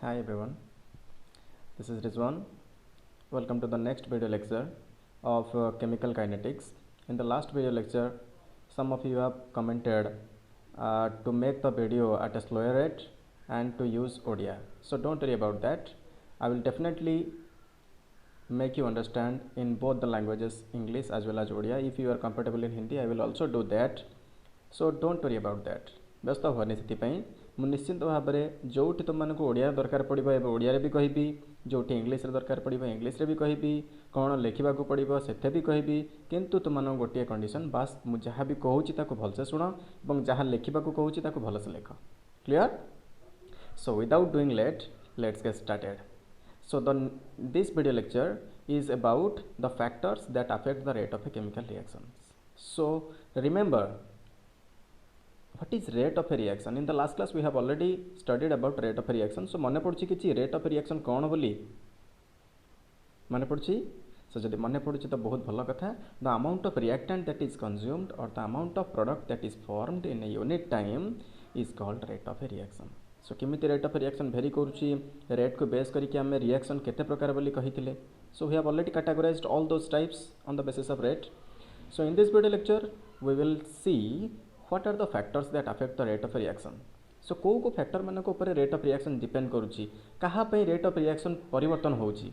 Hi everyone, this is Rizwan. Welcome to the next video lecture of chemical kinetics. In the last video lecture, some of you have commented to make the video at a slower rate and to use ODI. So don't worry about that. I will definitely make you understand in both the languages, English as well as ODI. If you are comfortable in Hindi, I will also do that. So don't worry about that. ବ୍ୟସ୍ତ ହୁଅନି ସେଥିପାଇଁ ମୁଁ ନିଶ୍ଚିତ ଭାବରେ ଯେଉଁଠି ତୁମମାନଙ୍କୁ ଓଡ଼ିଆ ଦରକାର ପଡ଼ିବ ଏବେ ଓଡ଼ିଆରେ ବି କହିବି, ଯେଉଁଠି ଇଂଲିଶରେ ଦରକାର ପଡ଼ିବ ଇଂଲିଶରେ ବି କହିବି, କ'ଣ ଲେଖିବାକୁ ପଡ଼ିବ ସେଥିରେ ବି କହିବି। କିନ୍ତୁ ତୁମମାନଙ୍କୁ ଗୋଟିଏ କଣ୍ଡିସନ୍, ବାସ୍ ମୁଁ ଯାହା ବି କହୁଛି ତାକୁ ଭଲସେ ଶୁଣ ଏବଂ ଯାହା ଲେଖିବାକୁ କହୁଛି ତାକୁ ଭଲସେ ଲେଖ। Clear? So without doing late, let's get started. So this video lecture is about the factors that affect the rate of a chemical reaction. So remember, what is rate of a reaction? In the last class we have already studied about rate of a reaction. So mane पड़ुछि किछि rate of a reaction कोन बोली mane पड़ुछि? So जदि mane पड़ुछि तो बहुत भलो कथा। The amount of reactant that is consumed or the amount of product that is formed in a unit time is called rate of a reaction. So केमिति rate of a reaction vary करूछि, rate को base करिके हमें reaction केते प्रकार बोली कहिथिले। So we have already categorized all those types on the basis of rate. So in this video lecture we will see what are the factors that affect the rate of a reaction. So को factor मान को ऊपर rate of reaction depend करूची, कहाँ पे rate of reaction परिवर्तन होची.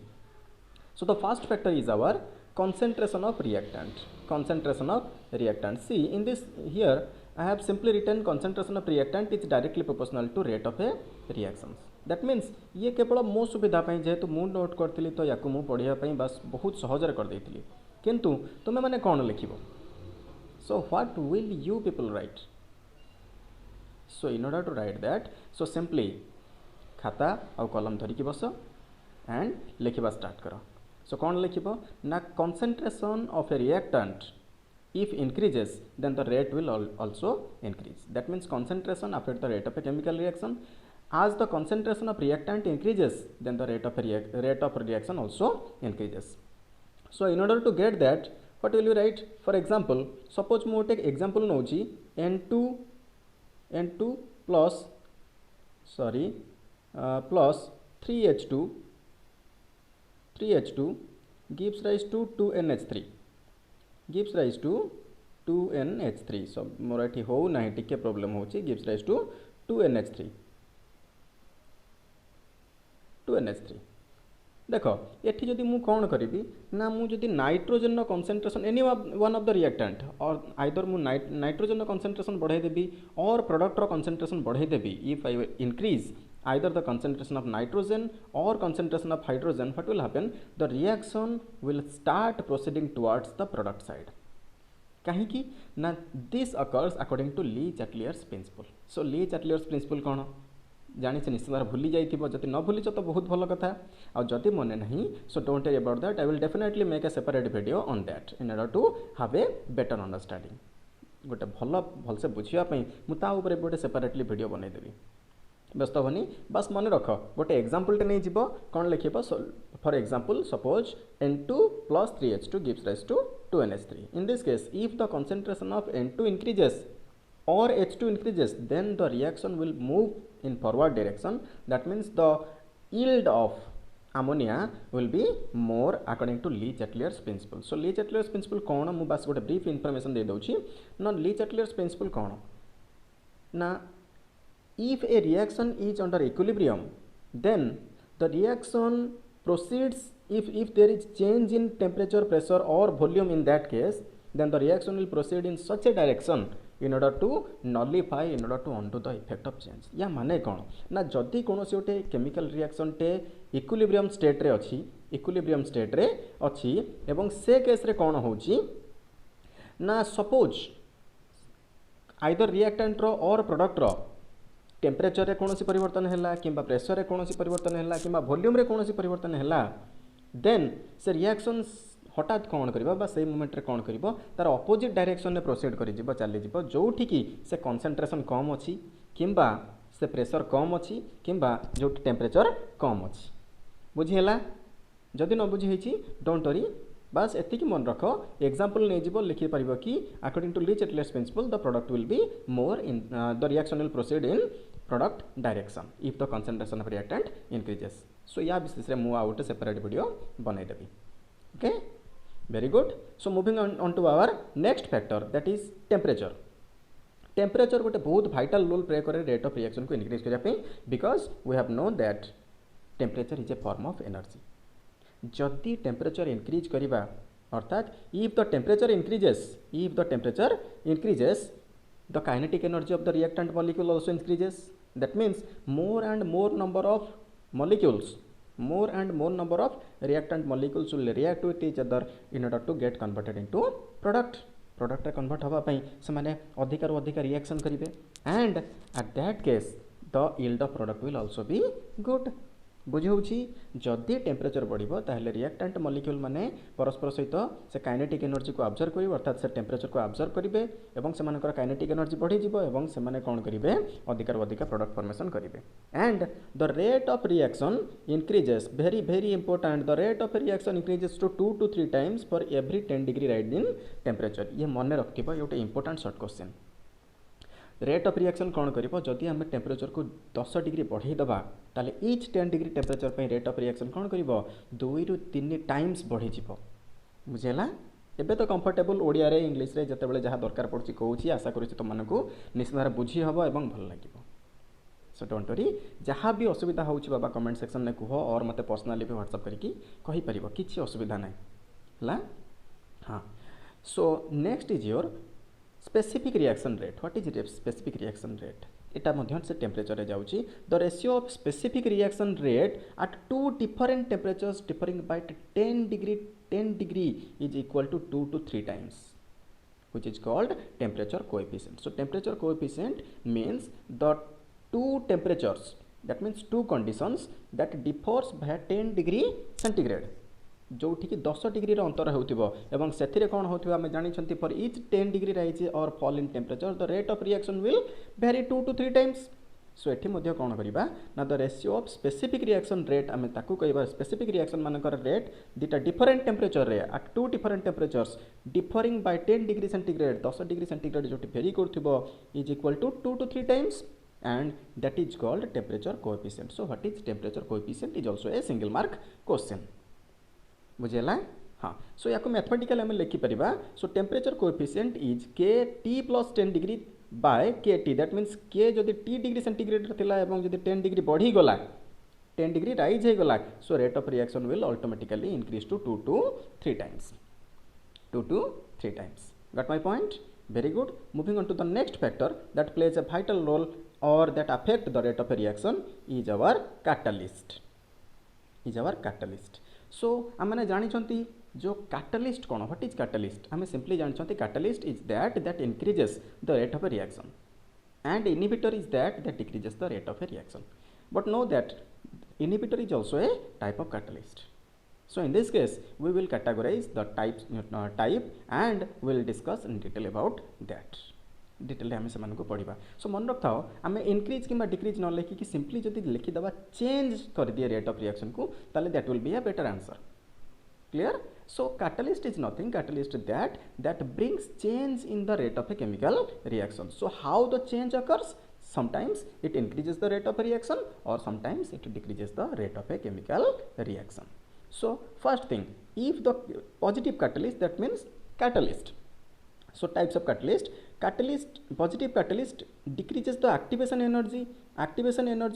So the first factor is our concentration of reactant. Concentration of reactant. See in this here I have simply written concentration of reactant is directly proportional to rate of a reactions. That means ये केवल मो सुविधा पाई जेहेतु मु note करथिली तो याकु मु पढ़िया पाई बस बहुत सहजरे कर देइथिली, किंतु तुमे माने कोन लिखिबो? So what will you people write? So in order to write that, so simply खाता और कलम धरिकी बस and लिखिबा start करो. So कौन लिखिबो ना concentration of a reactant if increases then the rate will also increase. That means concentration affect the rate of a chemical reaction. As the concentration of reactant increases then the rate of reaction also increases. So in order to get that, what will you write? For example, suppose मैं take example नौची N2 plus plus 3H2 gives rise to 2NH3 So Marathi हो ना टिके problem होची, gives rise to 2NH3 देख ये जदि मु कौन करी ना मु जदि nitrogen concentration any one of the reactant और आइदर मु नाइट्रोजन कंसंट्रेशन बढ़ाई देबी और प्रोडक्ट रो कंसंट्रेशन बढ़ाई देबी, if I increase either the concentration of nitrogen or concentration of hydrogen, what will happen? The reaction will start proceeding towards the product side. कहीं ना this occurs according to Lee-Chatelier principle. So Lee-Chatelier principle कौन जानी निश्चित भाव भूली जाइथिबो, जति न भूलिच तो बहुत भल कथा, आ जति मने नहीं so don't worry about that. I will definitely make a separate video on that in order to have a better understanding. गोटे भलसे बुझिया पई मु ता ऊपर गोटे सेपरेटली वीडियो बनै देबी. व्यस्त होनी, बस मन रख गोटे एग्जांपल टे नै जिवो कोन लिखिबो. For example suppose N2 plus 3H2 gives rise to 2NH3. In this case if the concentration of N2 increases or H2 increases then the reaction will move in forward direction. That means the yield of ammonia will be more according to Lee-Chatelier's principle. So Lee-Chatelier's principle कौन मु बस गोटे brief information दे दउची ना. Lee-Chatelier's principle कौन ना, if a reaction is under equilibrium then the reaction proceeds if there is change in temperature, pressure or volume, in that case then the reaction will proceed in such a direction in order to nullify, in order to undo the effect of change. या माने कौन ना जदि कौन से गोटे chemical reaction टे equilibrium state रे अच्छी एवं से केस रे कौन होची ना, सपोज आइदर रिएक्टेंट रो और प्रोडक्ट रो टेम्परेचर रे कौन सी परिवर्तन हैला किंबा प्रेशर रे कौन सी परिवर्तन हैला किंबा वॉल्यूम रे कौन सी परिवर्तन हैला, देन से रिएक्शन हठात कौन करबा से मोमेंट रे कौन करबो तार ऑपोजिट डायरेक्शन में प्रोसीड करि जिवो चली जिवो, जोठी की से कंसंट्रेशन कम अछि किंबा से प्रेशर कम अछि किंबा जो टेम्परेचर कम अछि. बुझिहेला? जदि न बुझी हिची डोंट वरी, बस एति की मन रखो. एग्जांपल नै जिवो लिखि परिबो कि according to Lee-Chatelier's principle the product will be more in the reaction will proceed in product direction if the concentration of reactant increases. So या विशेष रे मु आउट सेपरेट वीडियो बनाई देबी. Okay, very good. So moving on to our next factor, that is temperature. Temperature गोटे बहुत vital role play करे rate of reaction को increase करिया पे, because we have known that temperature is a form of energy. जदि temperature increase करिबा अर्थात if the temperature increases, the kinetic energy of the reactant molecule also increases. That means more and more number of reactant molecules will react with each other in order to get converted into product. Product convert haba pai semane adhika ru adhika reaction karibe, and at that case the yield of product will also be good. बुझी होउछि जदि temperature बढ़िबो ताहले reactant molecule माने परस्पर सहित से kinetic energy को observe करिवे, अर्थात से टेम्परेचर को ऑब्जर्व करिवे एवं सेमानकर काइनेटिक एनर्जी बढ़ी जिवो एवं सेमाने कोन करिवे अधिकार अधिकार प्रोडक्ट फॉर्मेशन करिवे. And the rate of reaction increases, very very important, the rate of reaction increases to 2 to 3 times for every 10 degree rise in temperature. ये मन रखिबो, ये गोटे important short question. Rate of reaction कौन करिबो जदि हम टेम्परेचर को 10 डिग्री बढ़ाई दबा ताले ईच 10 डिग्री टेम्परेचर पे रेट ऑफ रिएक्शन कौन करिबो 2 ରୁ 3 टाइम्स बढ़ी जिवो. बुझेला. एबे तो कंफर्टेबल ओडिया रे इंग्लिश रे जते बेले जहा दरकार पड़छि कहूछि, आशा करूछि तुम मानकु निश्चित भाव बुझी हबो एवं भल लागिबो. सो डोंट वरी, जहाँ भी असुविधा होउछि बाबा कमेंट सेक्शन में कहो और मते पर्सनली भी व्हाट्सएप करके कहि परिबो, किछि असुविधा नै हला. हां, so next is your specific reaction rate. What is specific reaction rate? इटा मध्य से टेम्परेचर रे जाउची. The ratio of specific reaction rate at two different temperatures differing by 10 degree is equal to 2 to 3 times, which is called temperature coefficient. So temperature coefficient means the two temperatures, that means two conditions that differs by 10 degree centigrade. जोठी कि 10 degree अंतर होउथिबो एवं सेथिरे कोन होउथिबो हम जानिछंती for each 10 degree rise or fall in temperature the rate of reaction will vary 2 to 3 times. So एठी मध्ये कोन करिबा ना the ratio of specific reaction rate आमे ताकू कहबा स्पेसिफिक रिएक्शन मानकर रेट दिटा डिफरेंट टेम्परेचर रे at two different temperatures differing by 10 degree centigrade, 10 degree centigrade जोठी वेरी करथिबो is equal to 2 to 3 times, and that is called temperature coefficient. So what is temperature coefficient is also a single mark question. बुझेला. हाँ, सो या mathematical आम लिखिपर. सो temperature coefficient is के T plus 10 degree by के T. That means के जदि T degree centigrade थिला एवं जदि 10 डिग्री बढ़ी गला, 10 डिग्री राइज हो गला, so rate of reaction will automatically increase to 2 to 3 times. 2 to 3 times. Got my point? Very good. Moving on to the next factor that plays a vital role or that affect the rate of a reaction is our catalyst. So आमने जानी जो catalyst कौन, what is catalyst, आम simply जानी catalyst is that increases the rate of a reaction and inhibitor is that decreases the rate of a reaction. But know that inhibitor is also a type of catalyst. So in this case we will categorise the type and will discuss in detail about that. Detail आम से पढ़ा. सो मन रख था आम increase कि decrease न लिखिकी simply जब लिखिदेवा चेंज कर दिए रेट ऑफ रिएक्शन को, ताले that will be a better answer. Clear. So catalyst is nothing, catalyst that brings change in the rate of a chemical reaction. So how the change occurs, sometimes it increases the rate of a reaction or sometimes it decreases the rate of a chemical reaction. So first thing, if the positive catalyst, that means catalyst. So types of catalyst, positive catalyst decreases the activation energy.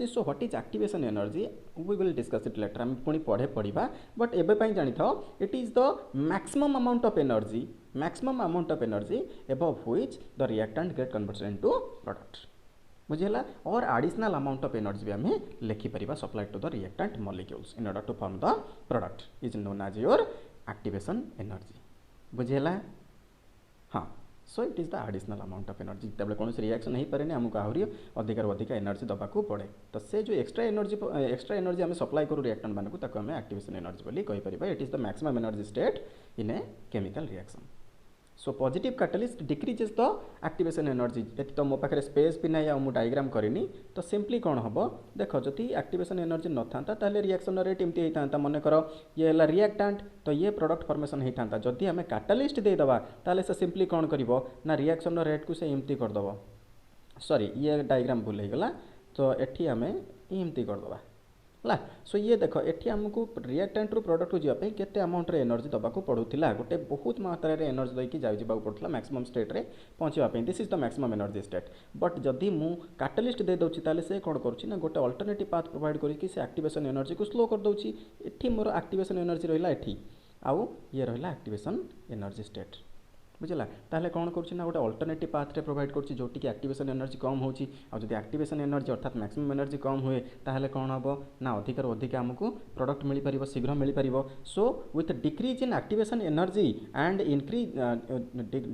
So what is activation energy, we will discuss it later. हम पुणी पढ़ा, but एबे पाई जानी था it is the maximum amount of energy above which the reactant get converted into product. बुझेला. और additional amount of energy भी हमें लिखि परिबा supplied to the reactant molecules in order to form the product is known as your activation energy. बुझेला. हाँ, so it is the additional amount of energy. जब कौन reaction नहीं पारे आमको आहरी अधिक एनर्जी दबाक पड़े, तो से जो एक्स्ट्रा एनर्जी आम सप्लाई करूँ रिएक्टेंट मानक ताको आम एक्टिवेशन एनर्जी बोली कहि परिबा. It is the maximum energy state in a chemical reaction. So positive catalyst decreases the activation energy. एति तो मो पाखे स्पेस भी ना मु डायग्राम करिनी, तो सिंपली कौन हम देख जदि एक्टिवेशन एनर्जी न था ताले रिएक्शन रेट एमती होता. मन कर ये है रिएक्टेंट, तो ये प्रोडक्ट फॉर्मेशन होता. जदि आम कैटलिस्ट देदेबा ताले से सिंपली कौन कर ना रिएक्शन रेट को से एमती करदेव. सॉरी, ये डायग्राम भूल होगा. तो एठी आमे एमती करदबा ला। सो ये देख एठी हमको रिएक्टेंट रू प्रोडक्ट को जापे केते अमाउंट रे एनर्जी दबा को पड़ुथिला गोटे बहुत मात्रा रे एनर्जी दैकी जाबा को पड़ुथिला मैक्सिमम स्टेट रे पहुंचवा पे। This is the maximum energy state. But जदि मु कैटलिस्ट दे दोची ताले से कोन करूची ना गोटे अल्टरनेटिव पाथ प्रोवाइड करी कि से एक्टिवेशन एनर्जी को स्लो कर दोची। एठी मोर एक्टिवेशन एनर्जी रहिला एठी आउ ये रहिला एक्टिवेशन एनर्जी स्टेट बुझला। ताहले कौन करुच्ची ना गोटे अल्टरनेटिव पाथरे प्रोवाइड करुच्ची जोटी कि एक्टिवेशन एनर्जी कम होची। आ जदि एक्टिवेशन एनर्जी अर्थात मैक्सिमम एनर्जी कम हुए ताहले कौन हबो ना अधिक रु अधिक हमको प्रोडक्ट मिल परिबो शीघ्र मिल परिबो। So with decrease in activation energy and increase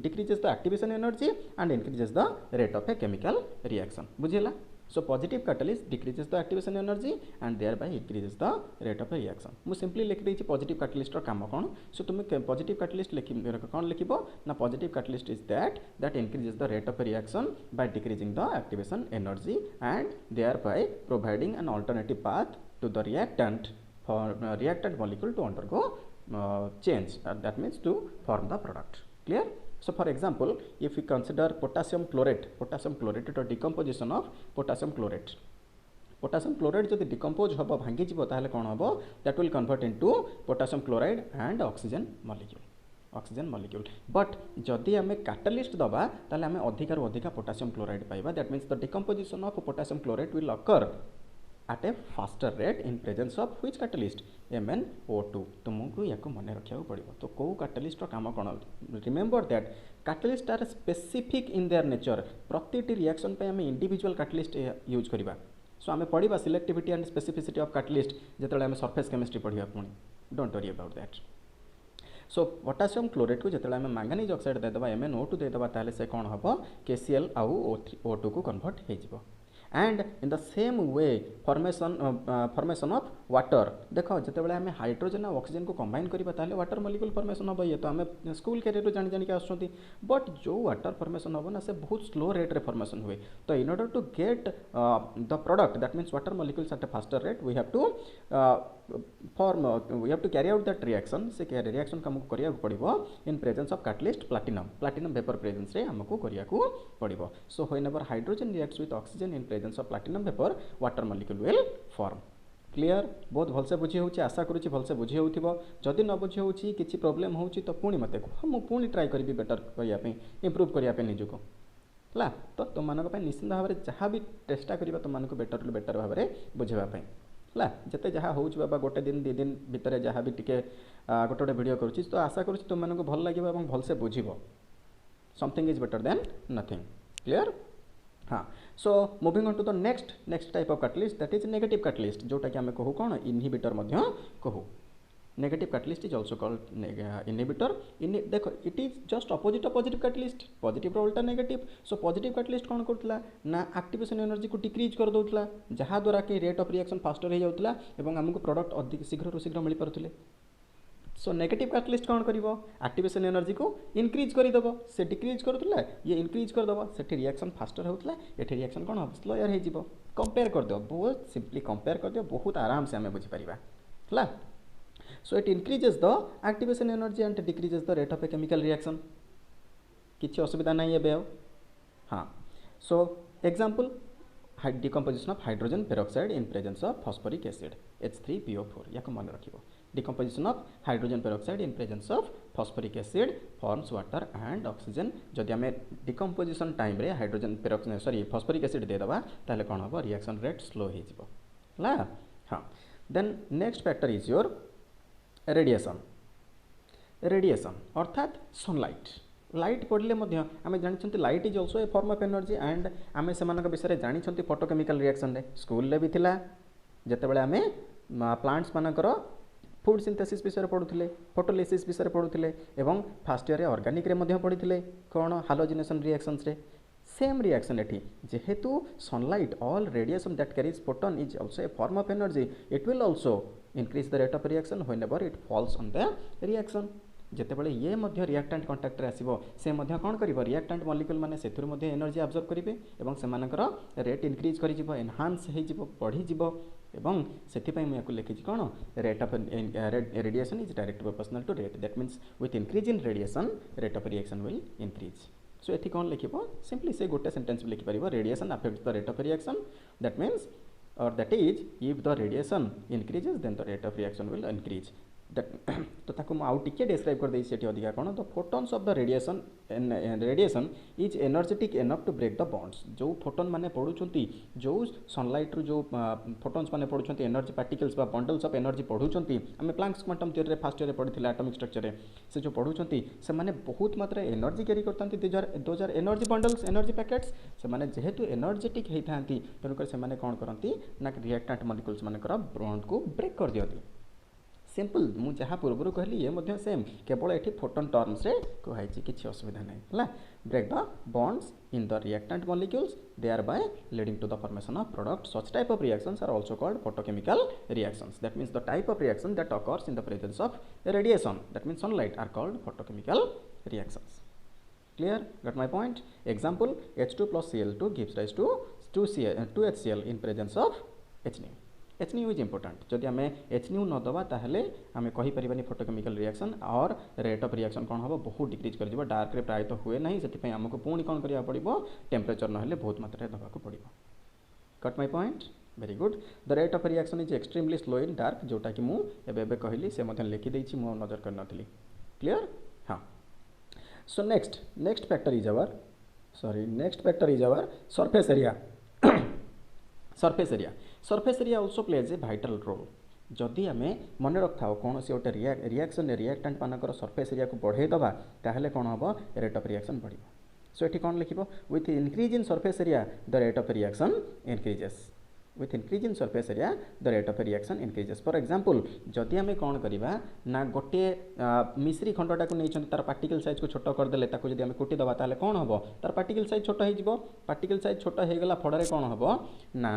decreases the activation energy and increases the rate of a chemical reaction बुझिला। So positive catalyst decreases the activation energy and thereby increases the rate of a reaction. मु simply लिख देछि positive catalyst रो काम कोन। सो तुमे positive catalyst लिखि कोन लिखिबो ना positive catalyst is that increases the rate of a reaction by decreasing the activation energy and thereby providing an alternative path to the reactant for reactant molecule to undergo change, that means to form the product. Clear? So for example, if we consider potassium chlorate is a decomposition of potassium chlorate. Potassium chlorate जदि decompose होबो भांगी जिवो ताहले कोन होबो that will convert into potassium chloride and oxygen molecule. But जदि हमें catalyst दबा ताहले हमें अधिक रु अधिक potassium chloride पाइबा। that means the decomposition of potassium chlorate will occur at a faster rate in presence of which catalyst MnO2। तुमको याको मन रखिया पड़ो। तो कौ कैटलिस्ट काम कौन remember that catalyst are specific in their nature. प्रतिटी रिएक्शन पे हमें इंडिविजुअल कैटलिस्ट यूज करबा। सो हमें पढ़ा selectivity and specificity of catalyst जेतले हमें सरफेस केमिस्ट्री पढ़िया पुणी don't worry about that. So potassium chlorate को जिते आम मैंगानीज ऑक्साइड देदेबा MnO2 देदेबा ताले से कौन हम KCl आउ O2 को कन्वर्ट हो। And in the same way formation of water देख जिते आम हाइड्रोजन और ऑक्सीजन को कंबाइन करबा ताले वाटर मॉलिक्यूल फॉर्मेशन हम। ये तो आम स्कूल कैरियर जानी जानी आसुँच। बट जो वाटर फॉर्मेशन हम ना से बहुत स्लो रेट रे फॉर्मेशन हुए। तो in order to get the product that means water molecules at a faster rate we have to carry out that reaction. से रिएक्शन को हमको करिया पड़िबो in presence of catalyst platinum vapour presence रे हमको करिया पड़िबो। So whenever hydrogen reacts with oxygen in presence of platinum vapour water molecule will form. Clear? बहुत भलसे बुझी होची आशा करूची भलसे बुझी होथिबो। जदि न बुझी होची किछि प्रॉब्लम होची तो पुणी मते को हम पुणी ट्राई करबी बेटर करिया पे इंप्रूव करिया पे निजुको ला। तो तुम मानक पे निश्चित भाव में जहाँ भी चेष्टा करिबा तुम मानक बेटर भाव में बुझेबा पे ला। जते जहाँ होउछ बाबा गोटे दिन 2 दिन भितर जहाँ भी टिके गोटे गोटे वीडियो करूची तो आशा करूची तुम मानक भल लागिबो एवं भलसे बुझिबो। Something is better than nothing. Clear? हाँ। So moving on to the next type of catalyst that is negative catalyst जोटा कि आम कहू कौन इनहिबिटर मध्य कहू। Negative catalyst is also called inhibitor. देखो it is just opposite of positive catalyst. Positive रो उल्टा नेगेटिव। सो पॉजिटिव कैटलिस्ट कौन करथला ना एक्टिवेशन एनर्जी को डिक्रीज कर दोथला जहाँ द्वारा कि रेट ऑफ रिएक्शन फास्टर हो जाउथला एवं हमको प्रोडक्ट अधिक शीघ्र मिल पारुथले। सो नेगेटिव कैटलिस्ट कौन करिवो एक्टिवेशन एनर्जी को इंक्रीज करदेव। से डिक्रीज करूला ये इंक्रीज करदेव से रिएक्शन फास्टर होता ये रिएक्शन कौन हम स्लोयर हो। कंपेयर करदेव बहुत सिंपली कंपेयर करदेव बहुत आराम से आम बुझीपर है। So it increases the activation energy and decreases the rate of a chemical reaction. किसी असुविधा नहीं है। हाँ। So example decomposition of hydrogen peroxide in presence of phosphoric acid H3PO4 या मन रखिबो। Decomposition of hydrogen peroxide in presence of phosphoric acid forms water and oxygen. जदि आम डिकम्पोजिशन टाइम रे hydrogen peroxide sorry phosphoric acid देदेबा ताले कौन हम रिएक्शन रेट स्लो हो। हाँ। Then next factor is your radiation अर्थात सनलाइट। लाइट पड़े आम जानी light is also a form of energy and आम से विषय जानी फोटोकेमिकल रिएक्शन रे स्कूल रे भी थिला जेतेबेले आम प्लांट्स मानकर फूड सिंथेसिस विषय पढ़ुले फोटोलिसिस विषय पढ़ुले एवं फास्ट ईयर ऑर्गेनिक रे मध्य पढ़ी कौन हालोजिनेशन रिएक्शंस रे सेम रिएक्शन एठी जेहेतु sunlight or radiation that carries photon is also a form of energy it will also increase the rate of reaction whenever it falls on the reaction. जितेबाला ये मध्य रिएक्टेंट कांटेक्ट रे आसीबो से मध्य कोन करिवो reactant molecule माने सेथुर मध्य energy absorb करिवे एवं सेमानकर rate increase करि जिवो एनहांस हे जिवो बढ़ी जिवो एवं सेथि पई मैं याकु लिखि कोन rate of radiation is direct proportional to rate that means with increase in radiation rate of reaction will increase. So एठी कौन लिखिबो सिंपली से गोटे सेंटेंस भी लिखि परिबो radiation affects the rate of reaction that means or that is if the radiation increases then the rate of reaction will increase तो ताको आउ टिके डिस्क्राइब कर देछि सेठी अधिका कोन the photons of the radiation is energetic enough to break the bonds जो फोटोन माने पडुचंती जो सनलाइट रु जो फोटॉन्स माने पडुचंती एनर्जी पार्टिकल्स बा बंडल्स ऑफ एनर्जी पडुचंती हमें प्लैंक्स क्वांटम थ्योरी रे फर्स्ट ईयर रे पढिथिला एटॉमिक स्ट्रक्चर रे से जो पडुचंती से माने बहुत मात्रा एनर्जी कैरी करतांती those are energy bundles energy packets से माने जेहेतु एनर्जेटिक हेइथांती तनकर से माने कोन करंती ना रिएक्टेंट मॉलिक्यूल्स माने कर बॉन्ड को ब्रेक कर दियंती सिंपल मु जहाँ पूर्व कहली ये मध्य सेम केवल ये फोटोन टर्म्स रे कहुई किसी असुविधा नहीं है break the bonds in the reactant molecules they are by leading to the formation of product such type of reactions are also called photochemical reactions that means the type of reaction that occurs in the presence of radiation that means sunlight are called photochemical reactions clear got my point example H2 plus Cl2 gives rise to 2HCl in presence of HNO HNO is important जदि आम HNO न दबा ताहले आम कहि परिबानी photochemical reaction और rate of reaction कौन हम बहुत डिक्रीज कर डार्क रे प्राय तो हुए ना से आमको पुणी कौन करा पड़ो टेम्परेचर ना बहुत मात्रा दबाक पड़ो cut my point very good the rate of reaction is extremely slow in dark जोटा कि मुझे कहली से लिखिदे मु नजर कर नथली क्लियर हाँ so next factor is our surface area surface area also plays a vital role जदि आम मन रखा कौन से गोटे रिएक्शन रिएक्टेंट मानकर सरफेस एरिया को बढ़े दबा ताहले कौन हम रेट ऑफ रिएक्शन बढ़ सो ये कौन लिखिबो with increase in surface area the rate of reaction increases with increase in surface area the rate of reaction increases for example जदि आम कौन करवा ना गोटे मिश्री खंडटा को नहीं तार पार्टिकल साइज को छोट करदे ताको जदि आम कुटी दबा ताले कौन हम तार पार्टिकल साइज छोट हो पार्टिकल साइज छोट हो गला फड़े कौन हम ना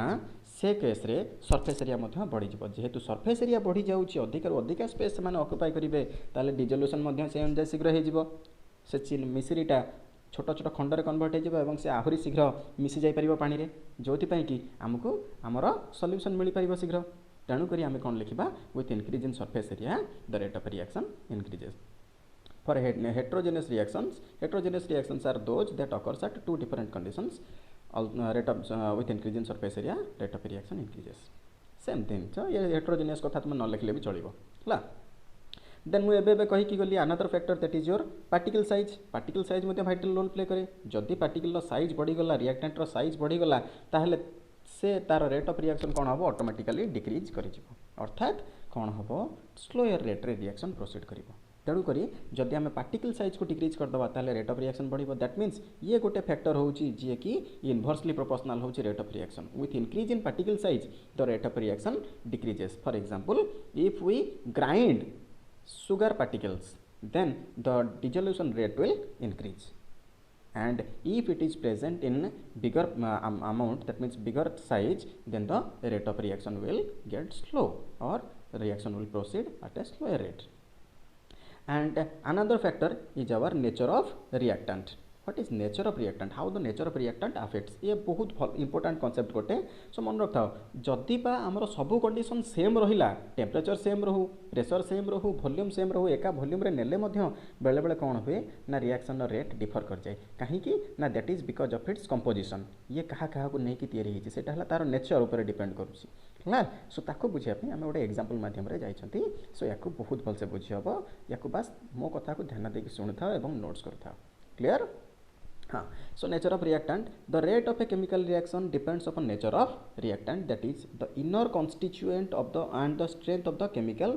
से केस रे सरफेस एरिया बढ़ी जेहेतु सरफेस एरिया बढ़ी जाऊँगी अधिक स्पेस से ऑक्युपाई करेंगे ताले डिजोल्यूशन से अनुसार शीघ्र हो मिश्रीटा छोट छोट खंडरे कन्वर्ट हो से आहरी शीघ्र मिसी जापर पानी रे जो कि आमको आमर सल्यूशन मिल पार शीघ्र तेणुक आम कौन लिखा with increase in surface area the rate of reaction increases for heterogeneous reactions are those that occurs at two different conditions rate of with increase in surface area rate of reaction increases same thing so ये heterogeneous कथा तुम न लिखले भी चलिबो हला then मुझे कहीकि गली another factor that is your particle size vital role play करे जदि पार्टिकल साइज बढ़ीगला रिएक्टेंट साइज बढ़ीगला ताहले से तार रेट ऑफ रिएक्शन कौन हम ऑटोमेटिकली डिक्रीज कर अर्थात कौन हम स्लोयर रेट रे रिएक्शन प्रोसीड कर तेणुक जदि आम पार्टिकल साइज को डिक्रीज करदे ताहले रेट ऑफ रिएक्शन बढ़िबो दैट मीन्स ये गोटे फैक्टर होची जे कि इनवर्सली प्रोपोर्शनल होची rate of reaction with increase in particle size the rate of reaction decreases for example if we grind sugar particles then the dissolution rate will increase and if it is present in bigger amount that means bigger size then the rate of reaction will get slow or reaction will proceed at a slower rate and another factor is our nature of reactant what is nature of reactant how the nature of reactant affects ये बहुत important concept गोटे सो मन रखा जदि बा आमर सबू condition same रहिला टेम्परेचर सेम रहू प्रेशर सेम रहू वॉल्यूम सेम रहू एका वॉल्यूम रे नेले मध्य बेले बेले कौन हुए ना रिएक्शन रेट डिफर कर जाए कहीं ना that is because of its composition ये कहा को लेकिन तैयारी होती सेटा हला तार नेचर ऊपर डिपेंड करुच्ची है सो ताको बुझापी आम गोटे एग्जांपल माध्यम रे जाइछंती सो याकू बहुत भलसे बुझी हम याकू बस मो कथा को ध्यान देके सुनि था एवं नोट्स करथा क्लियर हाँ so nature of reactant the rate of a chemical reaction depends upon nature of reactant that is the inner constituent of the and the strength of the chemical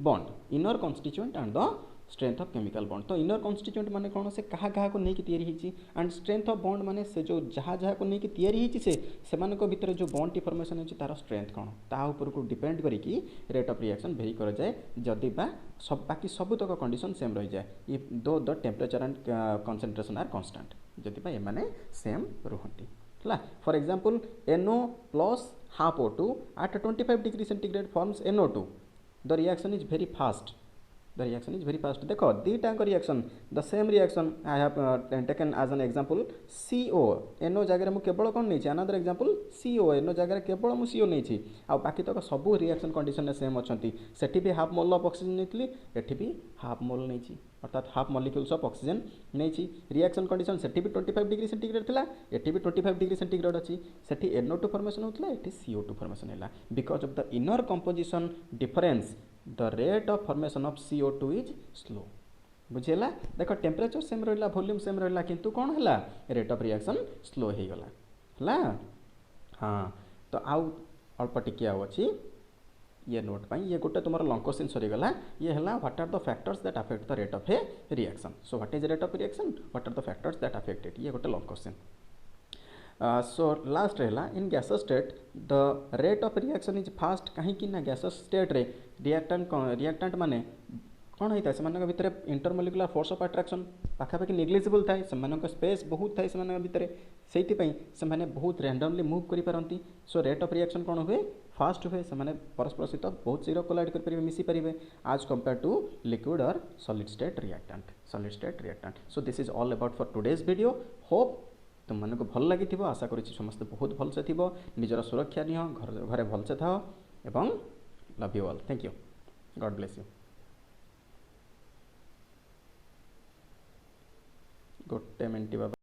bond inner constituent and the strength of chemical bond तो inner constituent माने कौन से कहा को नहीं कि तैयारी होची and strength of bond माने से जो जहाँ को नहीं कि तैयारी होची से माने को भीतर जो bond formation होची तार strength कौन ता ऊपर को डिपेंड करी कि rate of reaction वेरी कर जाए जदि बा सब बाकी सब तक कंडीशन सेम रही जाए if though the temperature and concentration are constant जदि बा एमाने सेम रहंती हला for example NO plus half O2 at 25 degree centigrade forms NO2 the reaction is very fast the reaction is very fast. देखो दीटाक reaction the same reaction I have taken as an example CO NO जगह मु केवल कौन नहीं another example CO NO जगह केवल मु CO नहीं आ बाकी तक सब रिएक्शन कंडीशन सेम अच्छा सेठी भी हाफ मोल ऑफ ऑक्सीजन नहीं एठी भी हाफ मोल नहीं अर्थात हाफ मॉलिक्यूल्स ऑफ ऑक्सीजन नहीं रिएक्शन कंडीशन सेठी भी 25 डिग्री सेंटीग्रेड थिला एठी भी 25 डिग्री सेंटीग्रेड अच्छी सेठी NO2 फॉर्मेशन होता एठी CO2 फॉर्मेशन है because of the inner composition difference the rate of formation of CO2 is slow बुझेला देख टेम्परेचर सेम रहा वॉल्यूम सेम रहा किंतु कौन है रेट ऑफ रिएक्शन स्लो हो गला है हाँ तो आउ अल्प टिके अच्छी ये नोट पाई ये गोटे तुम लंग क्वेश्चन सरीगला ये है what are the factors that affect the rate of a reaction so what is rate of reaction what are the factors that affect it ये गोटे लंग क्वेश्चन सो लास्ट रहा in gaseous state the rate of reaction is fast कहीं ना gases state रे reactant माने कौन होता है से भितर इंटरमोलिकुलर फोर्स ऑफ अट्रैक्शन पाखापाखि नेग्लिजिबल थाए से स्पेस बहुत थाए से भितर से बहुत रैंडमली मूव करें सो रेट ऑफ रिएक्शन कौन हुए फास्ट हुए से परस्पर सहित बहुत शीघ्र कोलाइड कर मिसी पारे आज कंपेयर टू लिक्विड और solid state reactant so this is all about for today's video hope तुम मन को भल लगी आशा करुच्ची समस्ते बहुत भलसे थी निजर सुरक्षा निह घरे भलसे था एवं love you all thank you God bless you गोटे मिनट बाबा